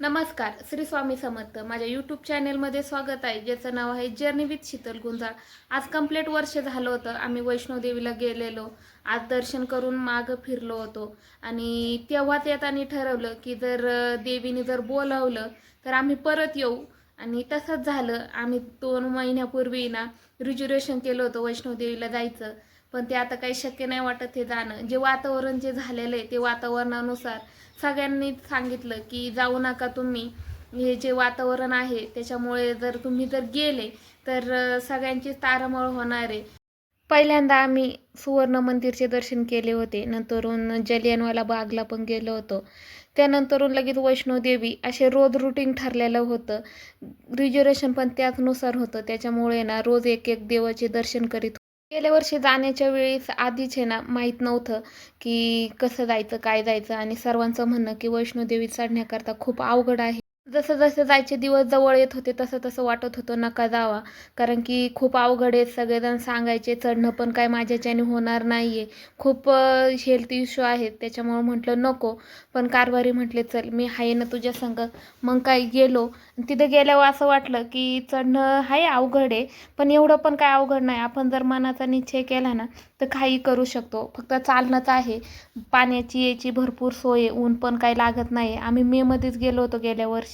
नमस्कार, श्री स्वामी समर्थ. माझ्या यूट्यूब चॅनेलमध्ये स्वागत आहे, ज्याचं नाव आहे जर्नी विथ शीतल गुंजाळ. आज कंप्लीट वर्ष झालं होतं आम्ही वैष्णोदेवीला गेलेलो. आज दर्शन करून मागं फिरलो होतो आणि तेव्हाच येताना ठरवलं की जर देवीने जर बोलावलं तर आम्ही परत येऊ. आणि तसंच झालं. आम्ही 2 महिन्यापूर्वी रिजर्वेशन केलं होतं वैष्णोदेवीला जायचं, पण ते आता काही शक्य नाही वाटत हे जाणं. जे वातावरण जे झालेलं आहे ते वातावरणानुसार सगळ्यांनी सांगितलं की जाऊ नका तुम्ही. हे जे वातावरण आहे त्याच्यामुळे जर तुम्ही गेले तर सगळ्यांची तारांबळ होणार आहे. पहिल्यांदा आम्ही सुवर्ण मंदिरचे दर्शन केले होते, नंतरून जलियांवाला बागला पण गेलो होतो. त्यानंतरून लगेच वैष्णोदेवी असे रोज रुटीन ठरलेलं होतं. रिजर्वेशन पण त्याचनुसार होतं, त्याच्यामुळे रोज एक एक देवाचे दर्शन करीत होतो. गेल्या वर्षी जाण्याच्या वेळेस आधीच माहीत नव्हतं की कसं जायचं काय जायचं, आणि सर्वांचं म्हणणं की वैष्णोदेवी चढण्याकरता खूप अवघड आहे. जसं जसं जायचे दिवस जवळ येत होते तसं तसं वाटत होतं नका जावा, कारण की खूप अवघड आहे. सगळेजण सांगायचे चढणं पण काय माझ्याच्याने होणार नाही आहे, खूप हेल्थ इश्यू आहेत, त्याच्यामुळं म्हटलं नको. पण कारभारी म्हटले चल मी आहे ना तुझ्या संग. मग काय गेलो. तिथं गेल्यावर असं वाटलं की चढणं आहे अवघड आहे, पण एवढं पण काय अवघड नाही. आपण जर मनाचा निश्चय केला ना तर काही करू शकतो. फक्त चालणंच आहे. पाण्याची याची भरपूर सोय आहे, ऊन पण काही लागत नाही. आम्ही मेमध्येच गेलो होतो गेल्या वर्षी.